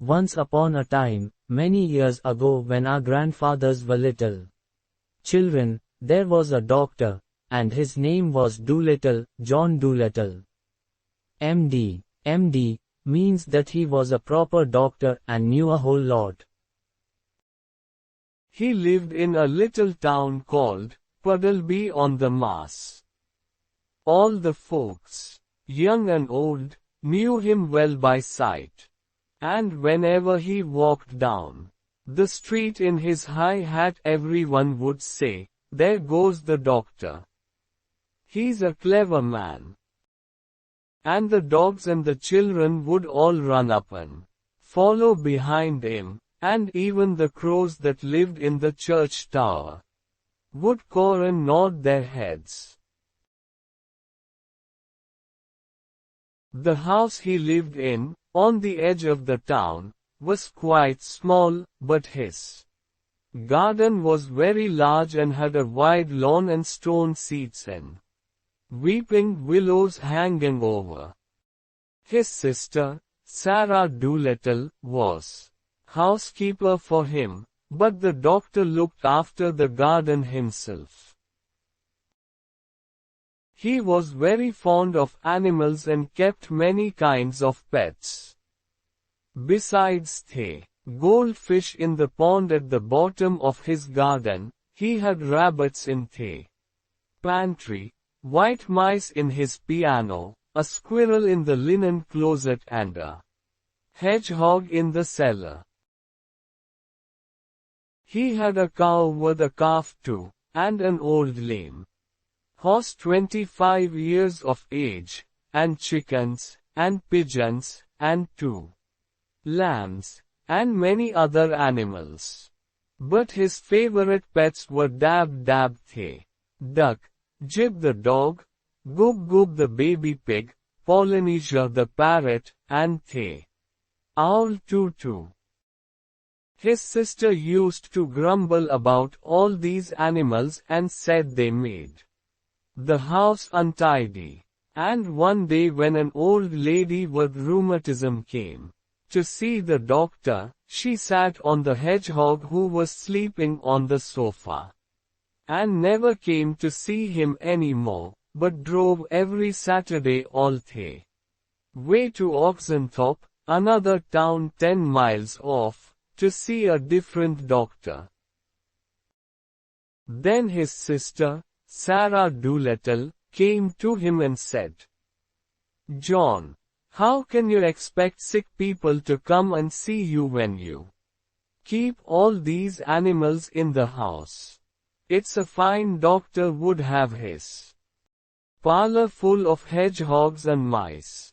Once upon a time, many years ago when our grandfathers were little children, there was a doctor, and his name was Dolittle, John Dolittle. MD. MD means that he was a proper doctor and knew a whole lot. He lived in a little town called Puddleby on the Mass. All the folks, young and old, knew him well by sight. And whenever he walked down the street in his high hat, everyone would say, "There goes the doctor. He's a clever man." And the dogs and the children would all run up and follow behind him, and even the crows that lived in the church tower would caw and nod their heads. The house he lived in, on the edge of the town, was quite small, but his garden was very large and had a wide lawn and stone seats and weeping willows hanging over. His sister, Sarah Dolittle, was housekeeper for him, but the doctor looked after the garden himself. He was very fond of animals and kept many kinds of pets. Besides the goldfish in the pond at the bottom of his garden, he had rabbits in the pantry, white mice in his piano, a squirrel in the linen closet and a hedgehog in the cellar. He had a cow with a calf too, and an old lame horse 25 years of age, and chickens, and pigeons, and 2 lambs, and many other animals. But his favorite pets were Dab Dab the duck, Jib the dog, Goob Goob the baby pig, Polynesia the parrot, and the owl too. His sister used to grumble about all these animals and said they made the house untidy. And one day when an old lady with rheumatism came to see the doctor, she sat on the hedgehog who was sleeping on the sofa, and never came to see him anymore, but drove every Saturday all the way to Oxenthorpe, another town 10 miles off, to see a different doctor. Then his sister, Sarah Dolittle, came to him and said, "John, how can you expect sick people to come and see you when you keep all these animals in the house? It's a fine doctor would have his parlor full of hedgehogs and mice.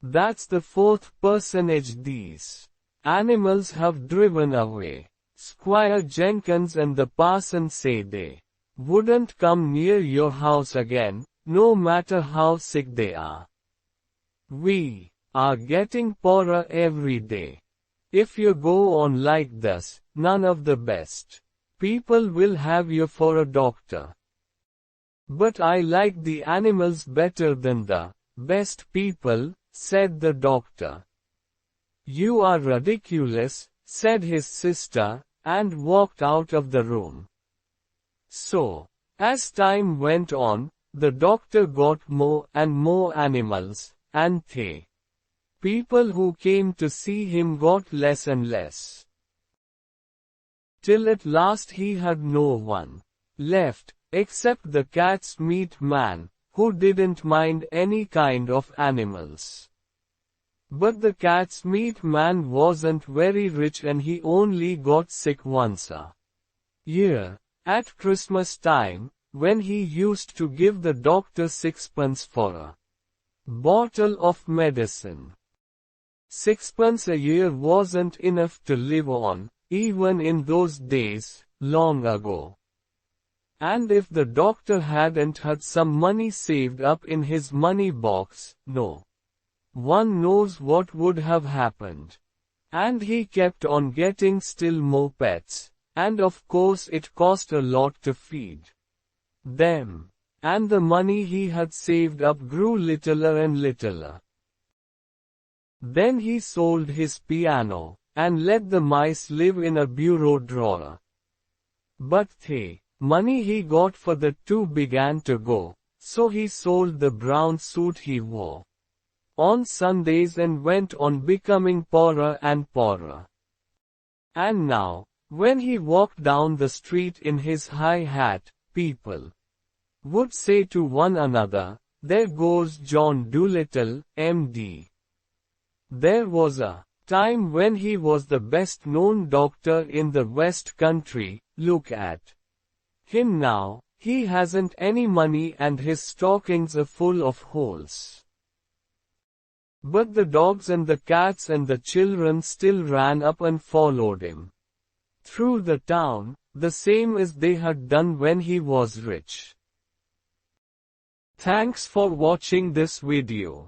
That's the 4th personage these animals have driven away. Squire Jenkins and the parson say they wouldn't come near your house again, no matter how sick they are. We are getting poorer every day. If you go on like this, none of the best people will have you for a doctor." "But I like the animals better than the best people," said the doctor. "You are ridiculous," said his sister, and walked out of the room. So, as time went on, the doctor got more and more animals, and the people who came to see him got less and less. Till at last he had no one left, except the cat's meat man, who didn't mind any kind of animals. But the cat's meat man wasn't very rich and he only got sick once a year, at Christmas time, when he used to give the doctor 6pence for a bottle of medicine. 6pence a year wasn't enough to live on, even in those days, long ago. And if the doctor hadn't had some money saved up in his money box, no one knows what would have happened. And he kept on getting still more pets, and of course it cost a lot to feed them. And the money he had saved up grew littler and littler. Then he sold his piano, and let the mice live in a bureau drawer. But the money he got for the two began to go, so he sold the brown suit he wore on Sundays and went on becoming poorer and poorer. And now, when he walked down the street in his high hat, people would say to one another, "There goes John Dolittle, MD." There was a time when he was the best known doctor in the West Country. Look at him now, he hasn't any money and his stockings are full of holes. But the dogs and the cats and the children still ran up and followed him through the town, the same as they had done when he was rich. Thanks for watching this video.